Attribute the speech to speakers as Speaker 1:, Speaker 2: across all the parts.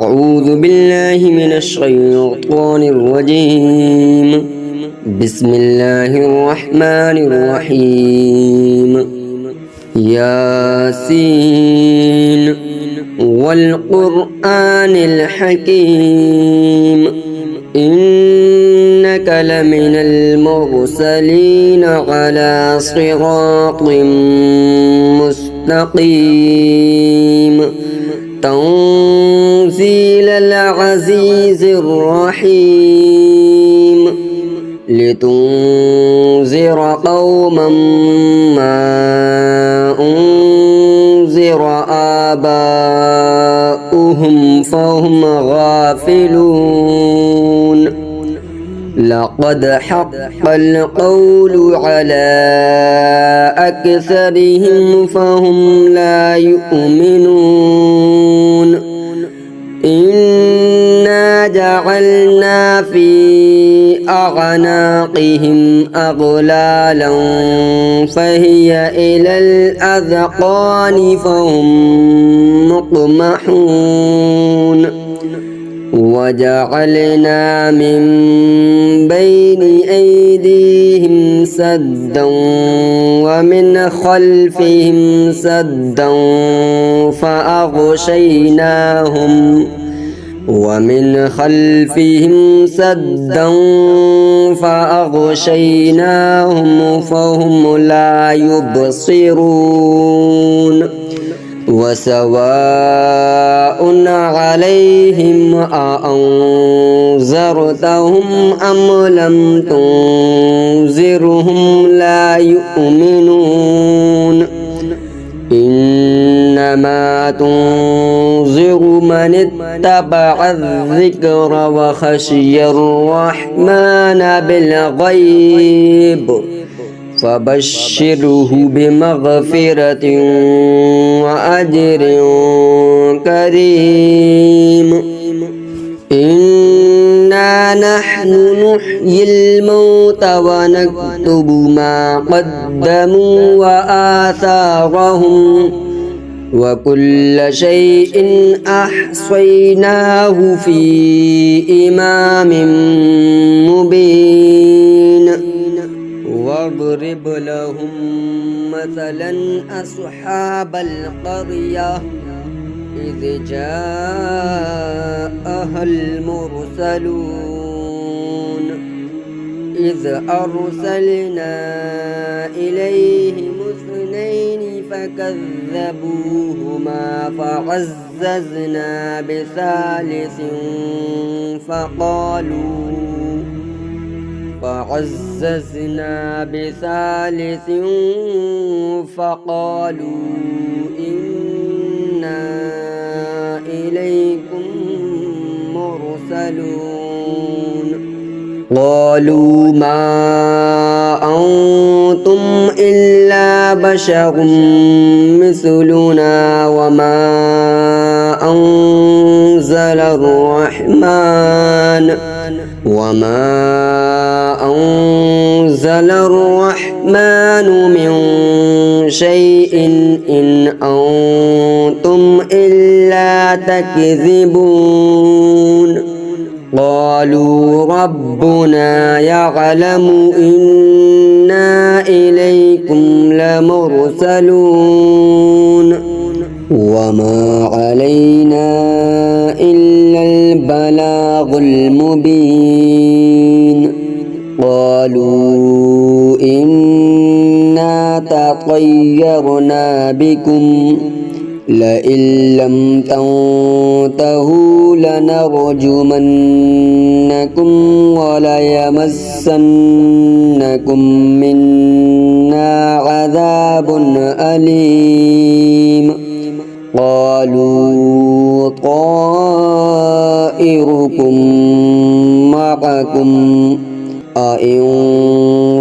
Speaker 1: أعوذ بالله من الشيطان الرجيم. بسم الله الرحمن الرحيم. ياسين والقرآن الحكيم إنك لمن المرسلين على صراط مستقيم تنزيل العزيز الرحيم لتنذر قوما ما أنذر آباؤهم فهم غافلون. لقد حق القول على أكثرهم فهم لا يؤمنون. إنا جعلنا في أعناقهم أغلالا فهي إلى الأذقان فهم مقمحون. وجعلنا من بين أيديهم سدا ومن خلفهم سدا فأغشيناهم فهم لا يبصرون. وسواء عليهم أأنذرتهم أم لم تنذرهم لا يؤمنون. إنما تنذر من اتبع الذكر وخشي الرحمن بالغيب فبشره بمغفرة وأجر كريم. إنا نحن نحيي الموتى ونكتب ما قدموا وآثارهم وكل شيء أحصيناه في إمام مبين. واضرب لهم مثلا أصحاب القرية إذ جاءها المرسلون إذ أرسلنا إليهم اثنين فكذبوهما فعززنا بثالث فقالوا إنا إليكم مرسلون. قالوا ما أنتم إلا بشر مثلنا وما أنزل الرحمن من شيء إن أنتم إلا تكذبون. قالوا ربنا يعلم إنا إليكم لمرسلون وما علينا إلا البلاغ المبين. قالوا إنا تطيرنا بكم لئن لم تنتهوا لنرجمنكم وليمسنكم منا عذاب أليم. قالوا طائركم معكم أئن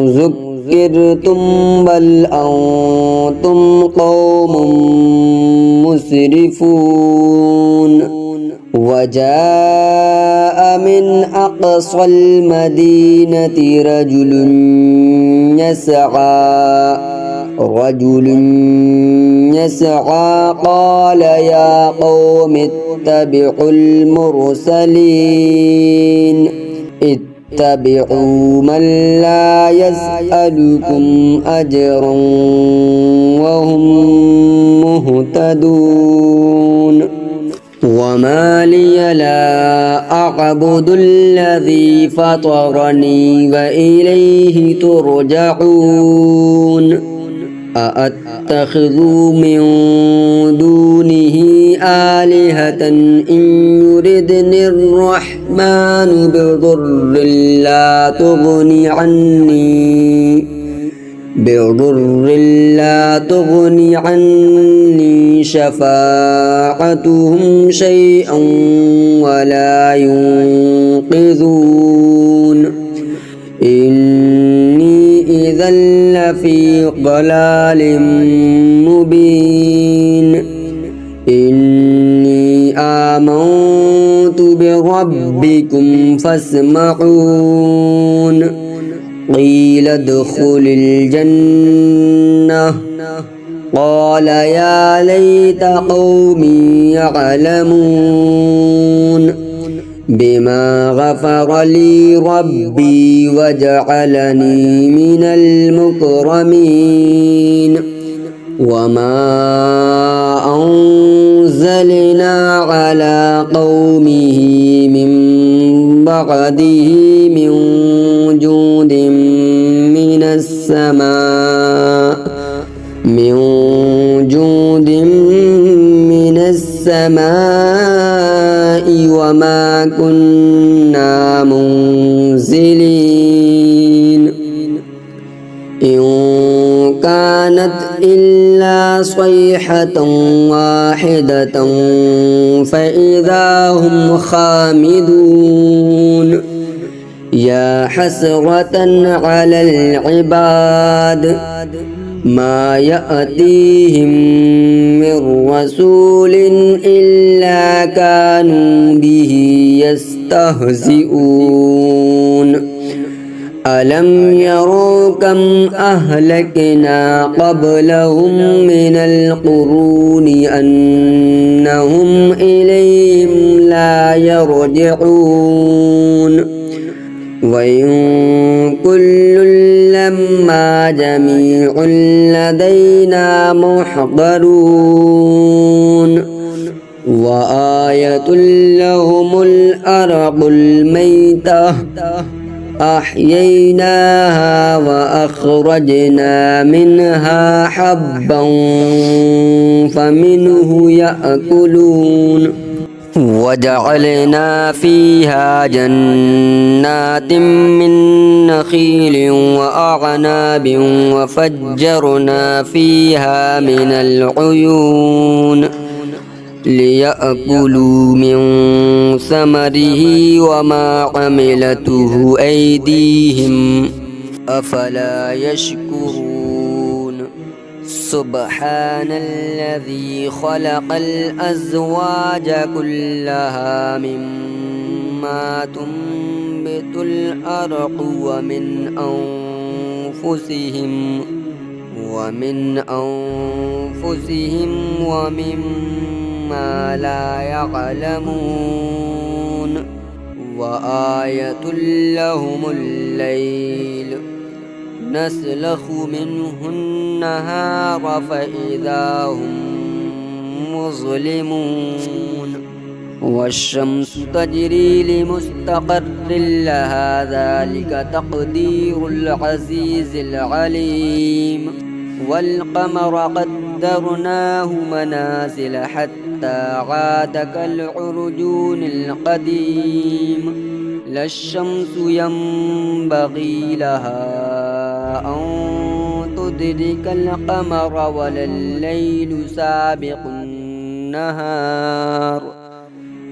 Speaker 1: ذكرتم بل أنتم قوم مسرفون. وجاء من أقصى المدينة رجل يسعى رجل يسعى قال يا قوم اتبعوا المرسلين اتبعوا من لا يسألكم أجرا وهم مهتدون وما لي لا أعبد الذي فطرني وإليه ترجعون أأتخذ من دونه آلهة إن يردني الرحمن بضر لا تغني عني شفاعتهم شيئا ولا ينقذون إني إذا لفي ضلال مبين إني آمنت بربكم فاسمعون قيل ادخل الجنة قال يا ليت قومي يعلمون بما غفر لي ربي وجعلني من المكرمين وما أنزلنا على قومه من بعده من جود من السماء وما كنا منزلين إن كانت إلا صيحة واحدة فإذا هم خامدون يا حسرة على العباد ما يأتيهم من رسول إلا كانوا به يستهزئون ألم يروا كم أهلكنا قبلهم من القرون أنهم إليهم لا يرجعون وإن كل لما جميع لدينا محضرون وآية لهم الأرض الميتة أحييناها وأخرجنا منها حبا فمنه يأكلون وجعلنا فيها جنات من نخيل وأعناب وفجرنا فيها من العيون ليأكلوا من ثمره وما عملته أيديهم أفلا يشكرون سبحان الذي خلق الأزواج كلها مما تنبت الأرض ومن أنفسهم ومما لا يعلمون وآية لهم الليل نسلخ منه النهار فإذا هم مظلمون والشمس تجري لمستقر لها ذلك تقدير العزيز العليم والقمر قدرناه منازل حتى عاد كالعرجون القديم لا الشمس ينبغي لها أن تدرك القمر ولا الليل سابق النهار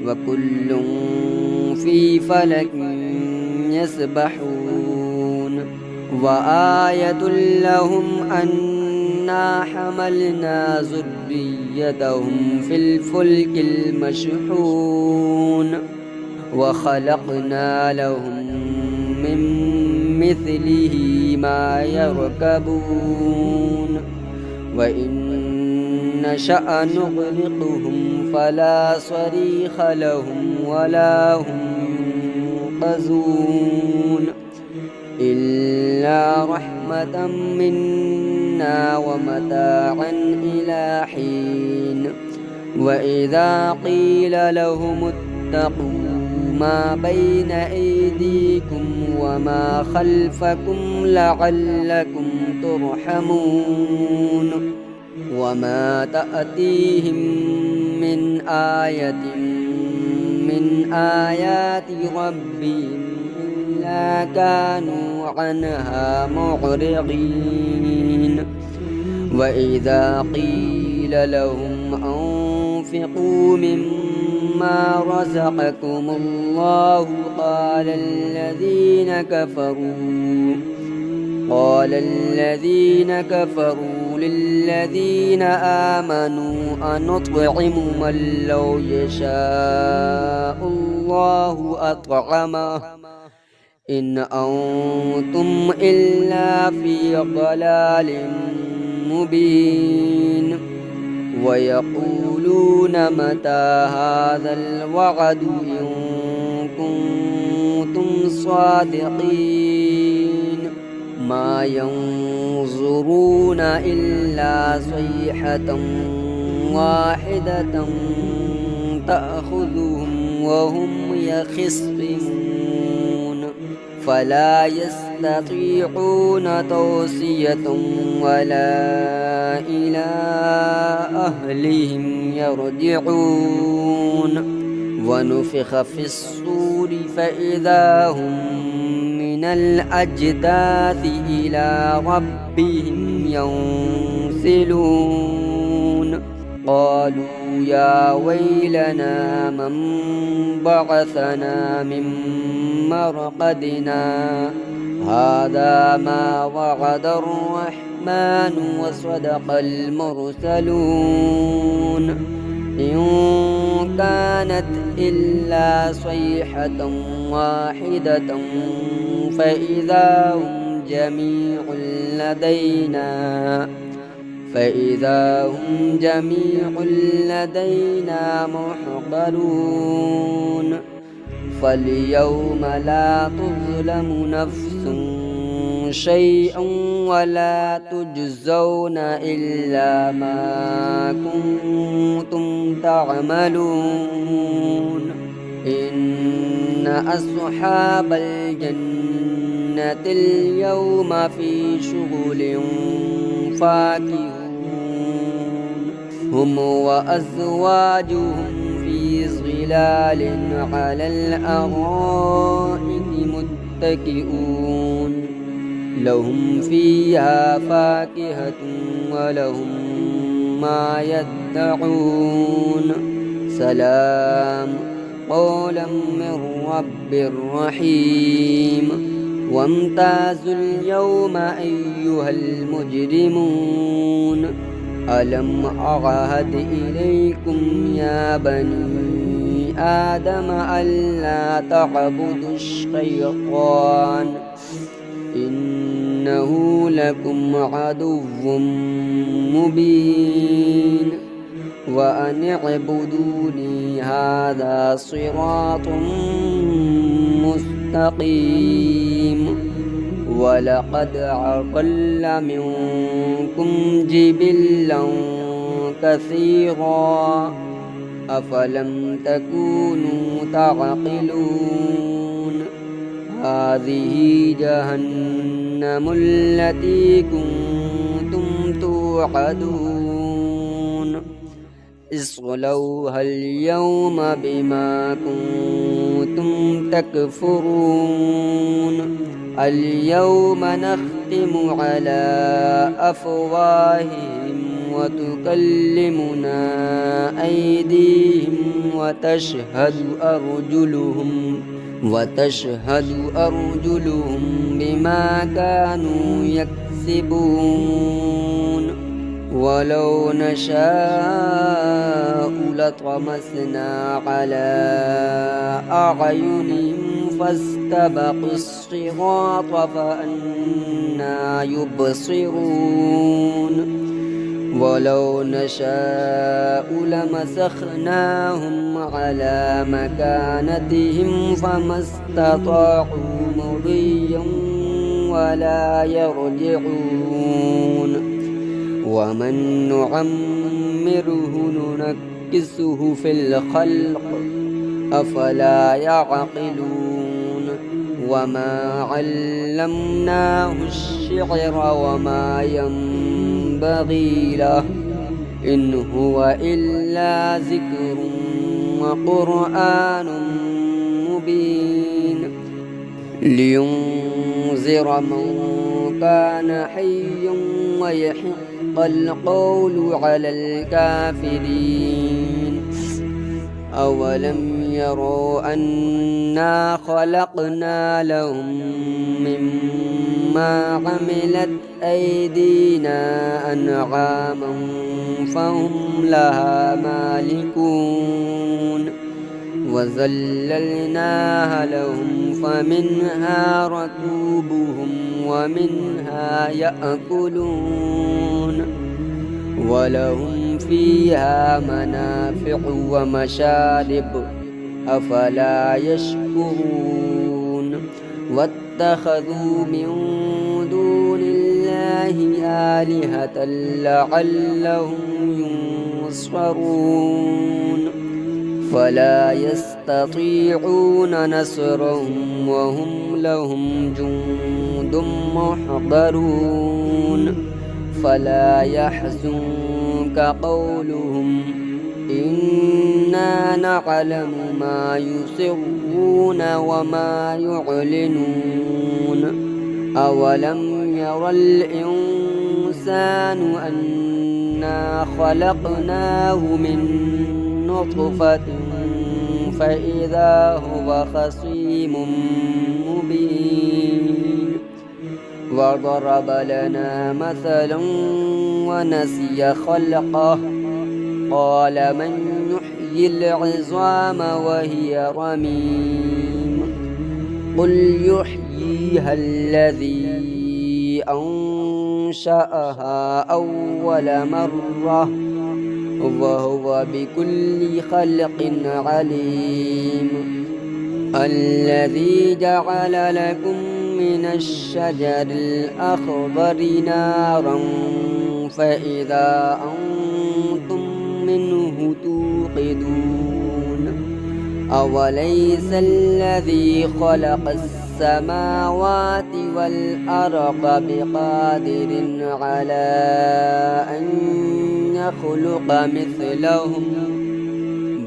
Speaker 1: وكل في فلك يسبحون وآية لهم أنا حملنا ذريتهم في الفلك المشحون وخلقنا لهم من مثله ما يركبون وإن نشأ نغرقهم فلا صريخ لهم ولا هم ينقذون إلا رحمة منا ومتاعا إلى حين وإذا قيل لهم اتقوا ما بين أيديكم وما خلفكم لعلكم ترحمون وما تأتيهم من آية من آيات ربهم إلا كانوا عنها معرضين وإذا قيل لهم أنفقوا مما رزقكم الله قال الذين كفروا للذين آمنوا أنطعم من لو يشاء الله أطعمه إن أنتم إلا في ضلال مبين ويقولون متى هذا الوعد إن كنتم صادقين ما ينظرون إلا صيحة واحدة تأخذهم وهم يخصمون فلا يستطيعون توصية ولا إلى أهلهم يرجعون ونفخ في الصور فإذا هم من الأجداث إلى ربهم ينسلون قالوا يا ويلنا من بعثنا من مرقدنا هذا ما وعد الرحمن وصدق المرسلون إن كانت إلا صيحة واحدة فإذا هم جميع لدينا محضرون فاليوم لا تظلم نفس شيئا ولا تجزون إلا ما كنتم تعملون إن أصحاب الجنة اليوم في شغل فاكهون هم وأزواجهم في ظلال على الأرائك متكئون لهم فيها فاكهة ولهم ما يدعون سلام قولا من رب رحيم وامتازوا اليوم أيها المجرمون ألم أعهد إليكم يا بني آدم ألا تعبدوا الشيطان إنه لكم عدو مبين وأن اعبدوني هذا صراط مستقيم ولقد أضل منكم جبلا كثيرا أفلم تكونوا تعقلون هذه جهنم التي كنتم توعدون اصلوها اليوم بما كنتم تكفرون اليوم نختم على أفواههم وتكلمنا أيديهم وتشهد أرجلهم بما كانوا يكسبون ولو نشاء لطمسنا على أعينهم فاستبقوا الصراط فأنى يبصرون ولو نشاء لمسخناهم على مكانتهم فما استطاعوا مضيا ولا يرجعون ومن نعمره ننكسه في الخلق أفلا يعقلون وما علمناه الشعر وما ينبغي له إن هو إلا ذكر وقرآن مبين لينذر من كان حيا ويحق القول على الكافرين أولم يروا أنا خلقنا لهم مما عملت أيدينا أنعاما فهم لها مالكون وذللناها لهم فمنها ركوبهم ومنها يأكلون ولهم فيها منافع ومشارب أفلا يشكرون واتخذوا من دون الله آلهة لعلهم ينصرون فلا يستطيعون نصرهم وهم لهم جند محضرون فلا يحزنك قولهم إنا نعلم ما يسرون وما يعلنون أولم ير الإنسان أنا خلقناه من نطفة فإذا هو خصيم مبين وضرب لنا مثلا ونسي خلقه قال من يحيي العظام وهي رميم قل يحييها الذي أنشأها أول مرة وهو بكل خلق عليم الذي جعل لكم من الشجر الأخضر نارا فإذا أنتم منه توقدون أوليس الذي خلق السماوات والأرض بقادر على أن يخلق مثلهم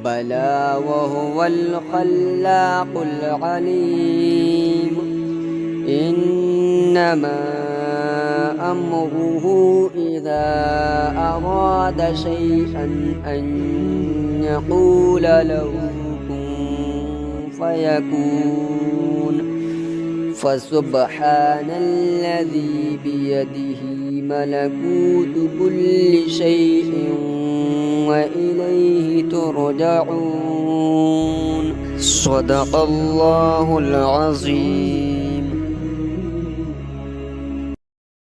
Speaker 1: بلى وهو الخلاق العليم إنما أمره إذا أراد شيئا أن يقول له كن فيكون فسبحان الذي بيده ملكوت كل شيء وإليه ترجعون صدق الله العظيم.